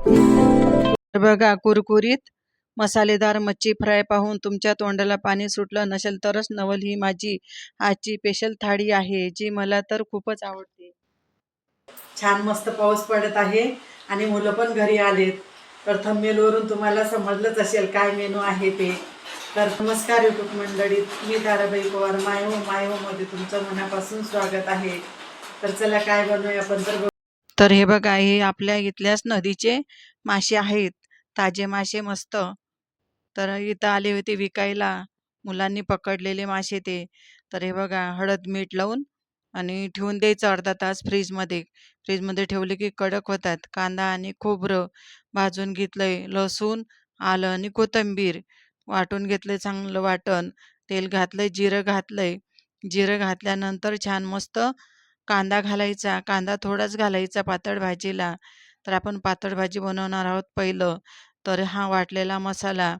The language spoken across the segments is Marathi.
तर बघा, कुरकुरीत मसालेदार मच्छी फ्राय पाहून तुमच्या तोंडाला पाणी सुटलं नसेल तरच नवल. ही माझी आजची स्पेशल थाळी आहे, जी मला तर खूपच आवडते. छान मस्त पाऊस पडत आहे आणि मुलं पण घरी आलेत. तर थंबनेलवरून तुम्हाला समजलंच असेल काय मेनू आहे ते. तर नमस्कार युट्यूब मंडळी, मी ताराबाई पवार माय मध्ये तुमचं मनापासून स्वागत आहे. तर चला काय बनवूया आपण तर हे बघा, हे आपल्या इथल्याच नदीचे मासे आहेत, ताजे मासे मस्त. तर इथं आले होते विकायला, मुलांनी पकडलेले मासे ते. तर हे बघा, हळद मीठ लावून आणि ठेवून द्यायचं अर्धा तास फ्रीजमध्ये. फ्रीजमध्ये ठेवले की कडक होतात. कांदा आणि खोबरं भाजून घेतलंय, लसूण, आलं आणि कोथिंबीर वाटून घेतलंय, चांगलं वाटण. तेल घातलंय, जिरं घातलंय. जिरं घातल्यानंतर छान मस्त कांदा घालायचा. कांदा थोडाच घालायचा पातळ भाजीला. तर आपण पातळ भाजी बनवणार आहोत पहिलं. तर हा वाटलेला मसाला,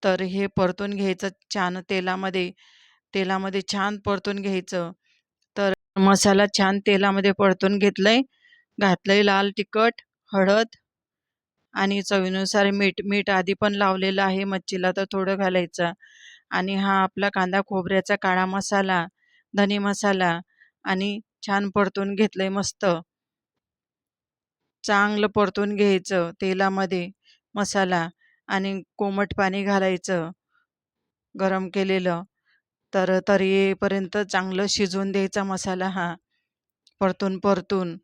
तर हे परतून घ्यायचं छान तेलामध्ये. तेलामध्ये छान परतून घ्यायचं. तर मसाला छान तेलामध्ये परतून घेतलंय. घातलंय लाल तिखट, हळद आणि चवीनुसार मीठ. मीठ आधी पण लावलेलं आहे मच्छीला, तर थोडं घालायचं. आणि हा आपला कांदा खोबऱ्याचा काळा मसाला, धने मसाला आणि छान परतून घेतलंय मस्त. चांगलं परतून घ्यायचं तेलामध्ये मसाला आणि कोमट पाणी घालायचं गरम केलेलं. तर तरी येईपर्यंत चांगलं शिजवून द्यायचा मसाला हा, परतून परतून.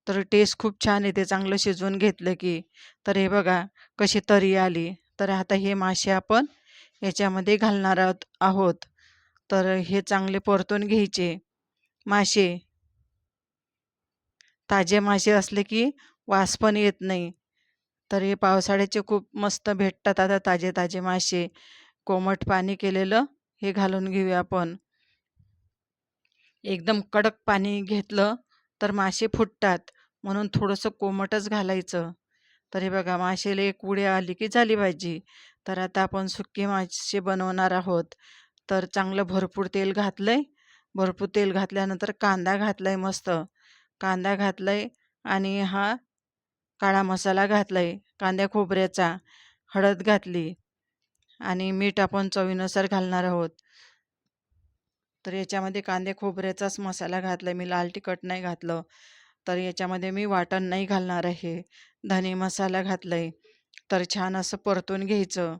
तर टेस्ट खूप छान येते चांगलं शिजवून घेतलं की. तर हे बघा कशी तरी आली. तर आता हे मासे आपण याच्यामध्ये घालणार आहोत. तर हे चांगले परतून घ्यायचे मासे. ताजे मासे असले की वास पण येत नाही. तर हे पावसाळ्याचे खूप मस्त भेटतात आता ताजे ताजे मासे. कोमट पाणी केलेलं हे घालून घेऊया आपण. एकदम कडक पाणी घेतलं तर मासे फुटतात, म्हणून थोडंसं कोमटच घालायचं. तर हे बघा, माशाला एक उडी आली की झाली भाजी. तर आता आपण सुके मासे बनवणार आहोत. तर चांगलं भरपूर तेल घातलंय. भरपूर तेल घातल्यानंतर कांदा घातलाय मस्त. कांदा घातलाय आणि हा काळा मसाला घातलाय कांद्या खोबऱ्याचा. हळद घातली आणि मीठ आपण चवीनुसार घालणार आहोत. तर याच्यामध्ये कांदे खोबऱ्याचाच मसाला घातला मी, लाल तिखट नाही घातलं. तर याच्यामध्ये मी वाटण नाही घालणार आहे. धने मसाला घातलाय. तर छान असं परतून घ्यायचं.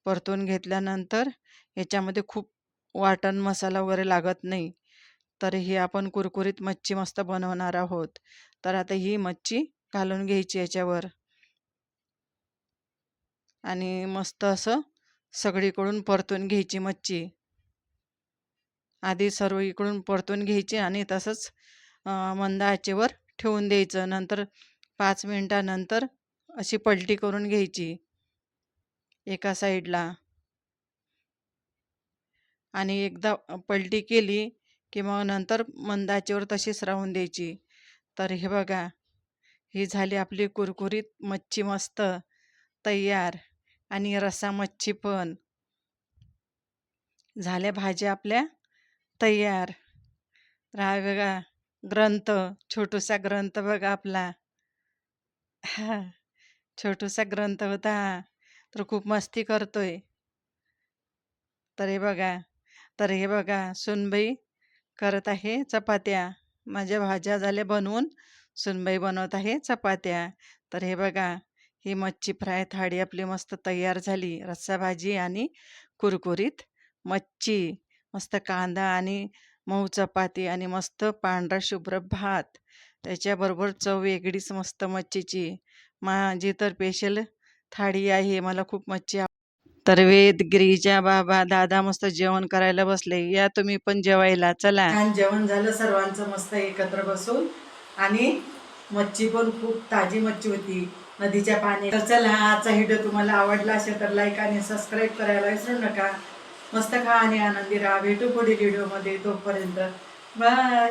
परतून घेतल्यानंतर याच्यामध्ये खूप वाटण मसाला वगैरे लागत नाही. तर ही आपण कुरकुरीत मच्छी मस्त बनवणार आहोत. तर आता ही मच्छी घालून घ्यायची याच्यावर आणि मस्त असं सगळीकडून परतून घ्यायची मच्छी. आधी सर्व इकडून परतून घ्यायचे आणि तसंच मंद आचेवर ठेवून द्यायचं. नंतर 5 मिनिटानंतर अशी पलटी करून घ्यायची एका साईडला. आणि एकदा पलटी केली की मग नंतर मंद आचेवर तशीच राहून द्यायची. तर हे बघा, ही झाली आपली कुरकुरीत मच्छी मस्त तयार. आणि रस्सा मच्छी पण झाल्या भाज्या आपल्या तयार. हा बघा ग्रंथ, छोटूसा ग्रंथ बघा आपला. हा, छोटूसा ग्रंथ होता हा. तर खूप मस्ती करतोय. तर हे बघा, सुनबाई करत आहे चपात्या. माझ्या भाज्या झाल्या बनवून, सुनबाई बनवत आहे चपात्या. तर हे बघा, ही मच्छी फ्राय थाळी आपली मस्त तयार झाली. रस्सा भाजी आणि कुरकुरीत मच्छी, मस्त कांदा आणि मऊ चपाती आणि मस्त पांढरा शुभ्र भात. त्याच्याबरोबर चव वेगळीच मस्त मच्छीची. माझी तर स्पेशल थाळी आहे. मला खूप मच्छी तर वेद, गिरिजा, बाबा, दादा मस्त जेवण करायला बसले. या तुम्ही पण जेवायला चला. छान जेवण झालं सर्वांचं मस्त एकत्र बसून. आणि मच्छी पण खूप ताजी मच्छी होती नदीच्या पाणी. तर चला, आजचा व्हिडिओ तुम्हाला आवडला असेल तर लाईक आणि सबस्क्राईब करायला विसरू नका. मस्त खा आणि आनंदी राहा. भेटू पुढील व्हिडिओमध्ये. तोपर्यंत बाय.